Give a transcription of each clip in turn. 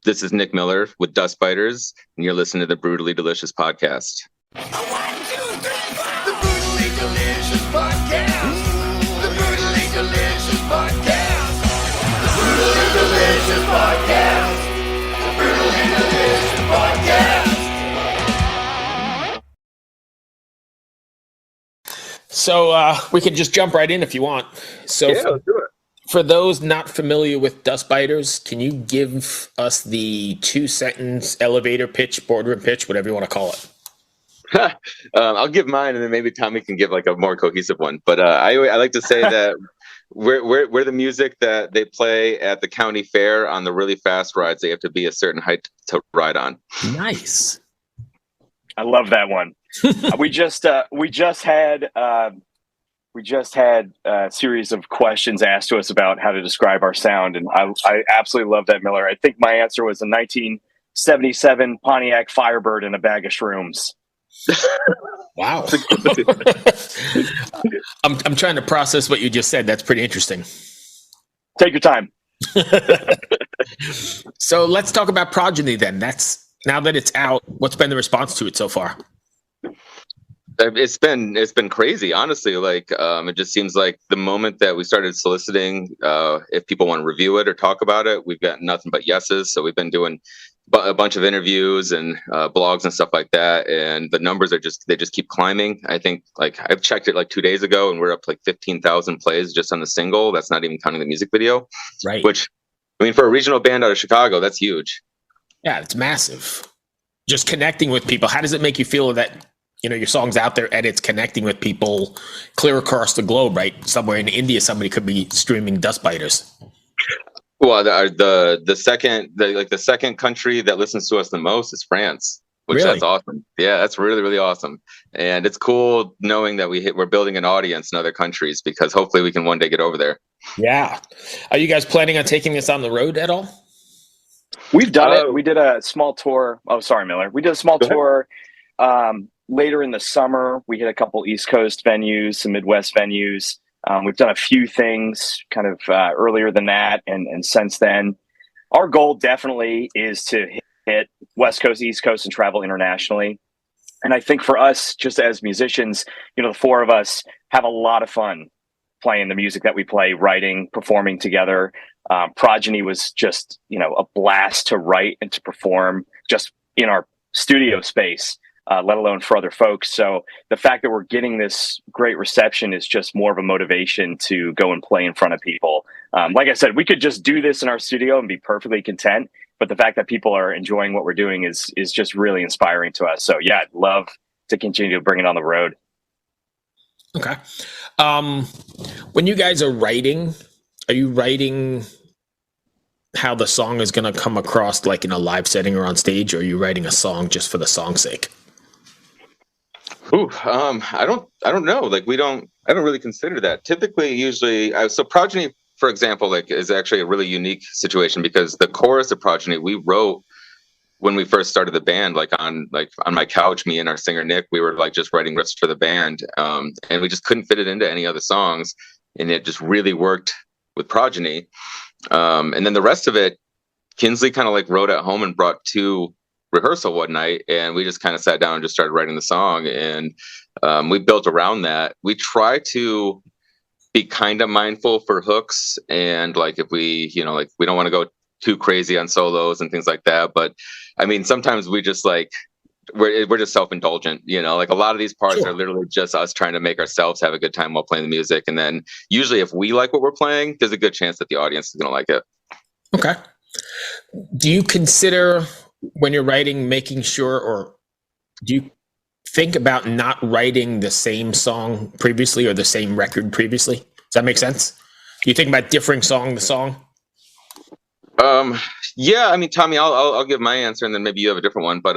This is Nick Miller with Dust Biters, and you're listening to the Brutally Delicious podcast. 1, 2, 3, 4. The Brutally Delicious podcast. The Brutally Delicious podcast. The Brutally Delicious podcast. The Brutally Delicious podcast. So we can just jump right in if you want. So Yeah, let's do it. for those not familiar with Dust Biters, can you give us the 2-sentence elevator pitch, boardroom pitch, whatever you want to call it? I'll give mine, and then maybe Tommy can give like a more cohesive one. But I like to say that we're the music that they play at the county fair on the really fast rides. They have to be a certain height to ride on. Nice. I love that one. we just had a series of questions asked to us about how to describe our sound, and I absolutely love that, Miller. I think my answer was a 1977 Pontiac Firebird and a bag of shrooms. Wow. I'm trying to process what you just said. That's pretty interesting. Take your time. So let's talk about Progeny then. Now that it's out, what's been the response to it so far? It's been crazy, honestly. Like, it just seems like the moment that we started soliciting, if people want to review it or talk about it, we've got nothing but yeses. So we've been doing a bunch of interviews and blogs and stuff like that, and the numbers they just keep climbing. I think, like, I've checked it like 2 days ago, and we're up to like 15,000 plays just on the single. That's not even counting the music video. Right. Which, I mean, for a regional band out of Chicago, that's huge. Yeah, it's massive. Just connecting with people. How does it make you feel that, you know, your song's out there and it's connecting with people clear across the globe, right? Somewhere in India, somebody could be streaming Dust Biters. Well, the second country that listens to us the most is France, which Really? That's awesome. Yeah, that's really, really awesome. And it's cool knowing that we're building an audience in other countries, because hopefully we can one day get over there. Yeah. Are you guys planning on taking this on the road at all? We've done it. We did a small tour. Oh, sorry, Miller. We did a small tour later in the summer. We hit a couple East Coast venues, some Midwest venues. We've done a few things kind of earlier than that, and since then. Our goal definitely is to hit West Coast, East Coast, and travel internationally. And I think for us, just as musicians, you know, the four of us have a lot of fun playing the music that we play, writing, performing together. Progeny was just, you know, a blast to write and to perform just in our studio space, let alone for other folks. So the fact that we're getting this great reception is just more of a motivation to go and play in front of people. Like I said, we could just do this in our studio and be perfectly content, but the fact that people are enjoying what we're doing is just really inspiring to us. So yeah, I'd love to continue to bring it on the road. Okay. When you guys are writing how the song is going to come across, like in a live setting or on stage, or are you writing a song just for the song's sake? Ooh, I don't know. Like, I don't really consider that. Typically, usually, so Progeny, for example, like, is actually a really unique situation, because the chorus of Progeny we wrote when we first started the band, like on my couch, me and our singer Nick, we were like just writing riffs for the band, and we just couldn't fit it into any other songs, and it just really worked with Progeny. And then the rest of it, Kinsley kind of like wrote at home and brought to rehearsal one night, and we just kind of sat down and just started writing the song, and we built around that. We try to be kind of mindful for hooks, and like if we, you know, like we don't want to go too crazy on solos and things like that, but I mean sometimes we just like we're just self-indulgent, you know, like a lot of these parts Sure. are literally just us trying to make ourselves have a good time while playing the music, and then usually if we like what we're playing, there's a good chance that the audience is going to like it. Okay. Do you consider, when you're writing, making sure, or do you think about not writing the same song previously or the same record previously? Does that make sense? Do you think about differing song to song? Yeah, I mean, Tommy, I'll give my answer, and then maybe you have a different one. But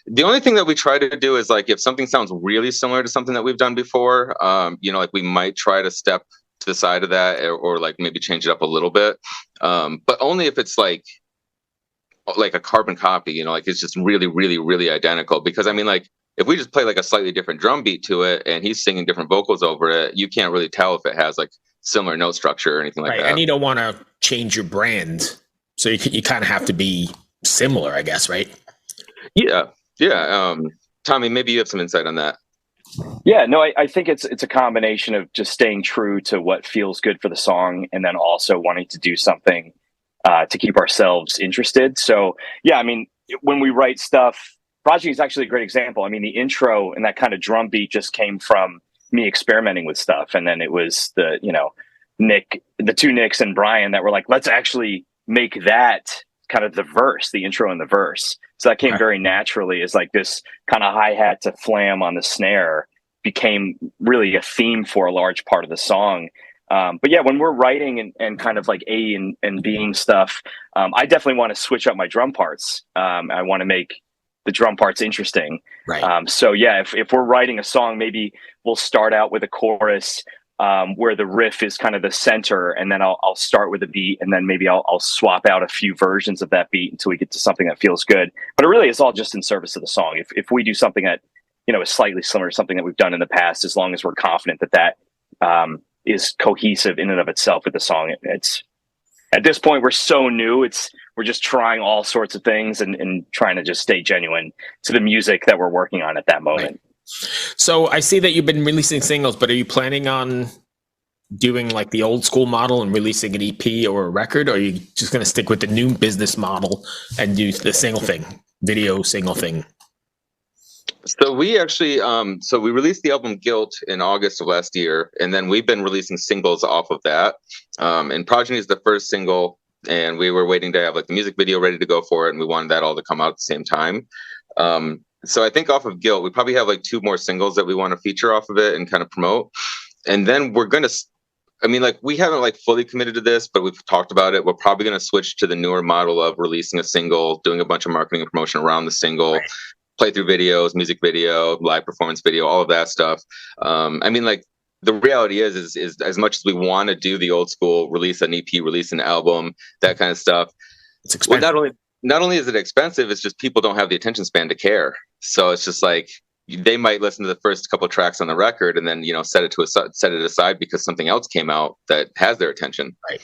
the only thing that we try to do is, like, if something sounds really similar to something that we've done before, you know, like we might try to step to the side of that, or like maybe change it up a little bit, but only if it's like a carbon copy, you know, like it's just really, really, really identical. Because I mean, like, if we just play like a slightly different drum beat to it and he's singing different vocals over it, you can't really tell if it has like similar note structure or anything like Right. that. And you don't want to change your brand. So you kind of have to be similar, I guess, right? Yeah. Tommy, maybe you have some insight on that. Yeah, no, I think it's a combination of just staying true to what feels good for the song, and then also wanting to do something to keep ourselves interested. So yeah, I mean, when we write stuff, Prodigy is actually a great example. I mean, the intro and that kind of drum beat just came from me experimenting with stuff, and then it was the two Nicks and Brian that were like, let's actually make that kind of the verse, the intro and the verse. So that came very naturally as like this kind of hi-hat to flam on the snare became really a theme for a large part of the song. But yeah, when we're writing and kind of like A and Bing stuff, I definitely want to switch up my drum parts. I want to make the drum parts interesting. Right. So yeah, if we're writing a song, maybe we'll start out with a chorus where the riff is kind of the center, and then I'll start with a beat, and then maybe I'll swap out a few versions of that beat until we get to something that feels good. But it really is all just in service of the song. If we do something that is slightly similar to something that we've done in the past, as long as we're confident that is cohesive in and of itself with the song, it's at this point we're so new. We're just trying all sorts of things and trying to just stay genuine to the music that we're working on at that moment. Right. So I see that you've been releasing singles, but are you planning on doing like the old school model and releasing an EP or a record, or are you just going to stick with the new business model and do the single thing, video single thing? So we actually, we released the album Guilt in August of last year, and then we've been releasing singles off of that. And Progeny is the first single, and we were waiting to have like the music video ready to go for it, and we wanted that all to come out at the same time. So I think off of Guilt, we probably have like 2 more singles that we want to feature off of it and kind of promote. And then we're going to, we haven't like fully committed to this, but we've talked about it. We're probably going to switch to the newer model of releasing a single, doing a bunch of marketing and promotion around the single, right. Playthrough videos, music video, live performance video, all of that stuff. The reality is as much as we want to do the old school, release an EP, release an album, that kind of stuff, it's expensive. Well, not only is it expensive, it's just people don't have the attention span to care. So it's just like they might listen to the first couple of tracks on the record and then set it aside because something else came out that has their attention. Right.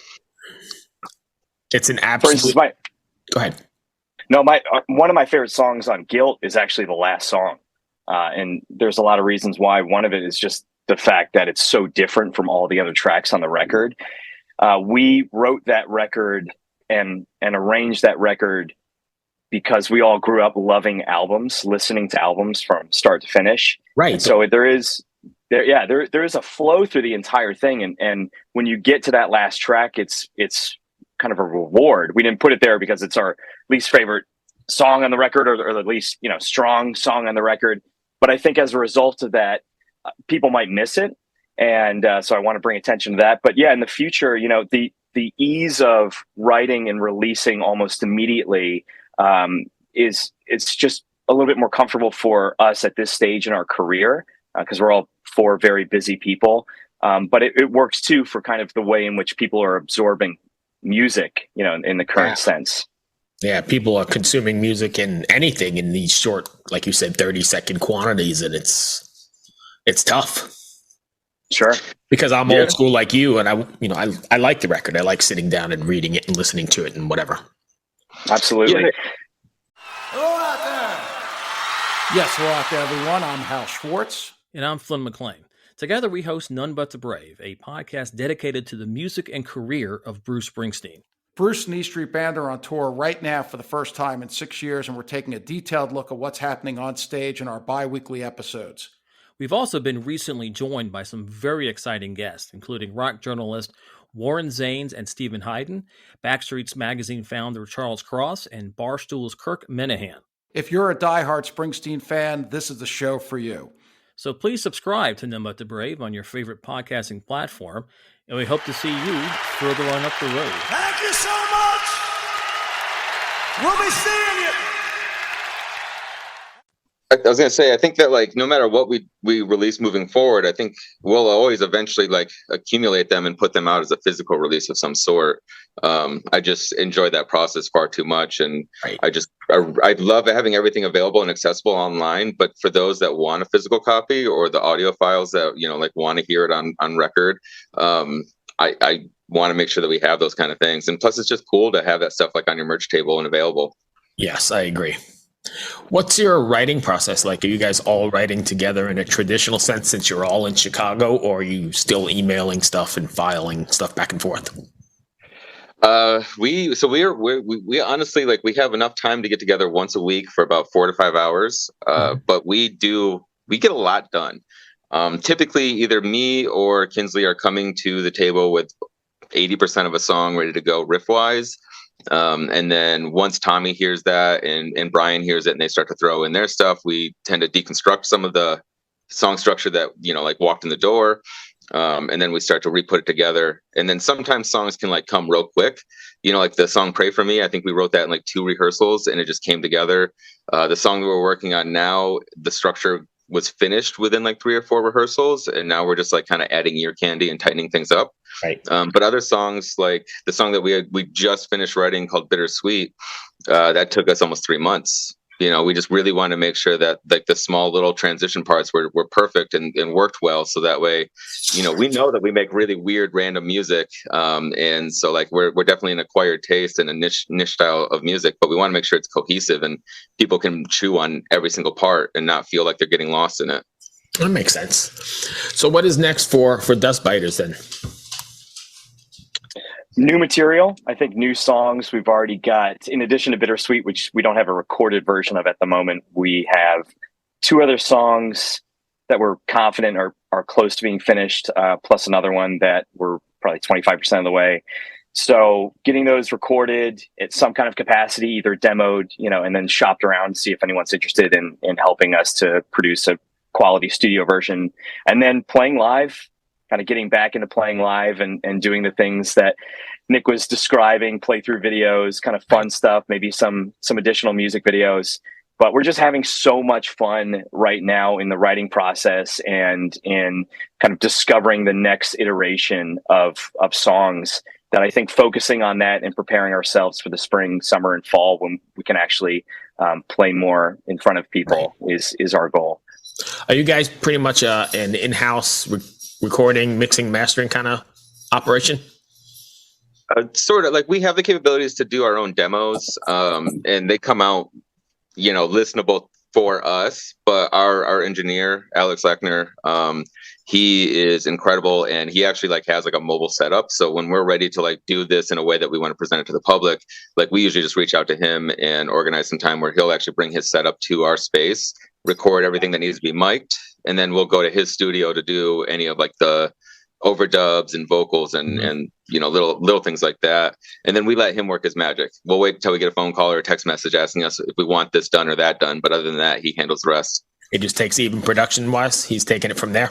It's an absolute. Go ahead. No, one of my favorite songs on Guilt is actually the last song, and there's a lot of reasons why. One of it is just the fact that it's so different from all the other tracks on the record. We wrote that record and arranged that record because we all grew up loving albums, listening to albums from start to finish. Right. And so there is a flow through the entire thing. And when you get to that last track, it's kind of a reward. We didn't put it there because it's our least favorite song on the record or the least, strong song on the record. But I think as a result of that, people might miss it. And so I want to bring attention to that. But yeah, in the future, the ease of writing and releasing almost immediately it's just a little bit more comfortable for us at this stage in our career because we're all 4 very busy people. But it works too for kind of the way in which people are absorbing music, in the current sense. Yeah, people are consuming music and anything in these short, like you said, 30-second quantities, and it's tough. Sure. Because I'm old school like you, and I like the record. I like sitting down and reading it and listening to it and whatever. Absolutely. Yeah. Hello out there. Yes, hello out there, everyone. I'm Hal Schwartz. And I'm Flynn McLean. Together we host None But the Brave, a podcast dedicated to the music and career of Bruce Springsteen. Bruce and E Street Band are on tour right now for the first time in 6 years, and we're taking a detailed look at what's happening on stage in our bi-weekly episodes. We've also been recently joined by some very exciting guests, including rock journalist Warren Zanes and Stephen Hayden, Backstreet's Magazine founder Charles Cross, and Barstool's Kirk Minahan. If you're a diehard Springsteen fan, this is the show for you. So please subscribe to None But the Brave on your favorite podcasting platform, and we hope to see you further on up the road. Thank you so much. We'll be seeing you. I was going to say, I think that no matter what we release moving forward, I think we'll always eventually accumulate them and put them out as a physical release of some sort. I just enjoy that process far too much. And right. I love having everything available and accessible online. But for those that want a physical copy or the audio files that, want to hear it on record, I want to make sure that we have those kind of things. And plus, it's just cool to have that stuff on your merch table and available. Yes, I agree. What's your writing process like? Are you guys all writing together in a traditional sense since you're all in Chicago, or are you still emailing stuff and filing stuff back and forth? We honestly, like, we have enough time to get together once a week for about 4 to 5 hours. But we get a lot done. Typically either me or Kinsley are coming to the table with 80% of a song ready to go riff wise. And then once Tommy hears that and Brian hears it and they start to throw in their stuff, we tend to deconstruct some of the song structure that, like, walked in the door. And then we start to re-put it together. And then sometimes songs can, like, come real quick. Like the song Pray For Me, I think we wrote that in like 2 rehearsals and it just came together. The song that we're working on now, the structure was finished within like 3 or 4 rehearsals. And now we're just like kind of adding ear candy and tightening things up. Right. But other songs, like the song that we just finished writing called Bittersweet, that took us almost 3 months. We just really want to make sure that, like, the small little transition parts were perfect and worked well. So that way, we know that we make really weird random music. And so, like, we're definitely an acquired taste and a niche style of music, but we want to make sure it's cohesive and people can chew on every single part and not feel like they're getting lost in it. That makes sense. So what is next for Dust Biters then? New material, I think new songs. We've already got, in addition to Bittersweet, which we don't have a recorded version of at the moment, we have 2 other songs that we're confident are close to being finished, plus another one that we're probably 25% of the way. So getting those recorded at some kind of capacity, either demoed, and then shopped around to see if anyone's interested in helping us to produce a quality studio version, and then playing live. Kind of getting back into playing live and doing the things that Nick was describing, playthrough videos, kind of fun stuff, maybe some additional music videos. But we're just having so much fun right now in the writing process and in kind of discovering the next iteration of songs, that I think focusing on that and preparing ourselves for the spring, summer, and fall when we can actually play more in front of people is our goal. Are you guys pretty much an in-house recording, mixing, mastering kind of operation? Sort of. Like, we have the capabilities to do our own demos, and they come out, listenable for us. But our engineer, Alex Lechner, he is incredible, and he actually, like, has like a mobile setup. So when we're ready to, like, do this in a way that we want to present it to the public, like, we usually just reach out to him and organize some time where he'll actually bring his setup to our space, record everything that needs to be mic'd, and then we'll go to his studio to do any of, like, the overdubs and vocals and little things like that. And then we let him work his magic. We'll wait till we get a phone call or a text message asking us if we want this done or that done. But other than that, he handles the rest. It just takes, even production wise, he's taking it from there.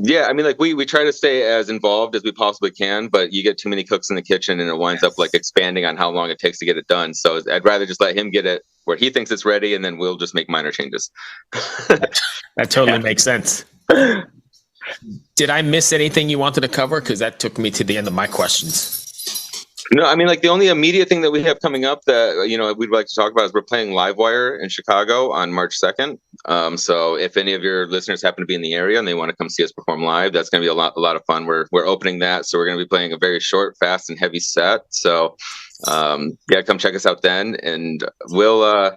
Yeah, I mean, like, we try to stay as involved as we possibly can, but you get too many cooks in the kitchen and it winds up, like, expanding on how long it takes to get it done. So I'd rather just let him get it where he thinks it's ready, and then we'll just make minor changes. That totally makes sense. Did I miss anything you wanted to cover? Because that took me to the end of my questions. No, I mean, like, the only immediate thing that we have coming up that, we'd like to talk about is we're playing Livewire in Chicago on March 2nd. So if any of your listeners happen to be in the area and they want to come see us perform live, that's going to be a lot of fun. We're opening that. So we're going to be playing a very short, fast, and heavy set. So, come check us out then. And we'll,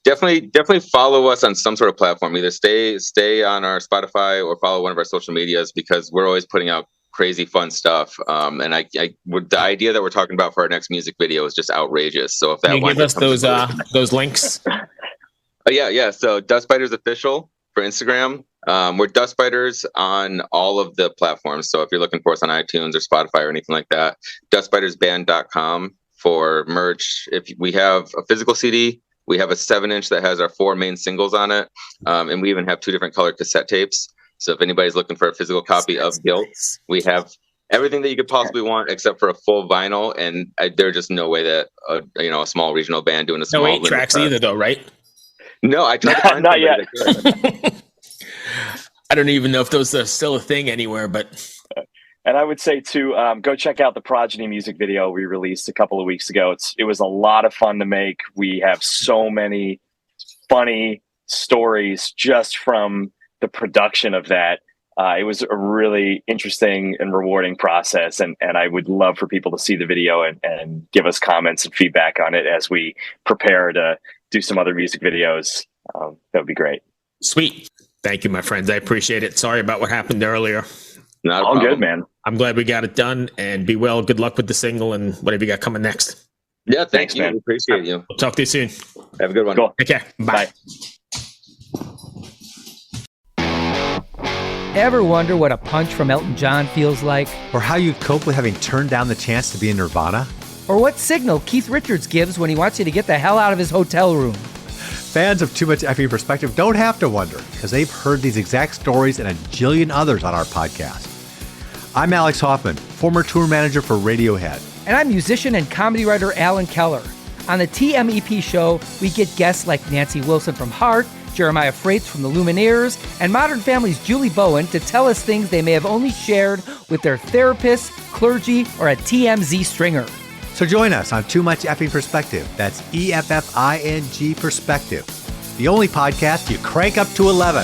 definitely follow us on some sort of platform. Either stay on our Spotify or follow one of our social medias, because we're always putting out crazy fun stuff. And the idea that we're talking about for our next music video is just outrageous. So if that, can you give us those links? Yeah. So Dust Biters Official for Instagram. We're Dust Biters on all of the platforms. So if you're looking for us on iTunes or Spotify or anything like that, dustbitersband.com for merch. If we have a physical CD, we have a 7-inch that has our 4 main singles on it. And we even have 2 different colored cassette tapes. So if anybody's looking for a physical copy of Guilt, we have everything that you could possibly want except for a full vinyl. And there's just no way that a small regional band doing a small 8 tracks either, though, right? No, I tried to find not yet. I don't even know if those are still a thing anywhere, but. And I would say too, go check out the Progeny music video we released a couple of weeks ago. It was a lot of fun to make. We have so many funny stories just from the production of that. It was a really interesting and rewarding process, and I would love for people to see the video and give us comments and feedback on it as we prepare to do some other music videos. That would be great. Sweet. Thank you, my friends. I appreciate it. Sorry about what happened earlier. Not a All problem. good, man. I'm glad we got it done, and be well. Good luck with the single and whatever you got coming next. Yeah, Thanks, thank you. man. Appreciate you. We'll talk to you soon. Have a good one. Cool. Take care. Bye. Ever wonder what a punch from Elton John feels like? Or how you'd cope with having turned down the chance to be in Nirvana? Or what signal Keith Richards gives when he wants you to get the hell out of his hotel room? Fans of Too Much Effing Perspective don't have to wonder, because they've heard these exact stories and a jillion others on our podcast. I'm Alex Hoffman, former tour manager for Radiohead. And I'm musician and comedy writer Alan Keller. On the TMEP show, we get guests like Nancy Wilson from Heart, Jeremiah Freites from the Lumineers, and Modern Family's Julie Bowen to tell us things they may have only shared with their therapist, clergy, or a TMZ stringer. So join us on Too Much Effing Perspective. That's EFFING Perspective. The only podcast you crank up to 11.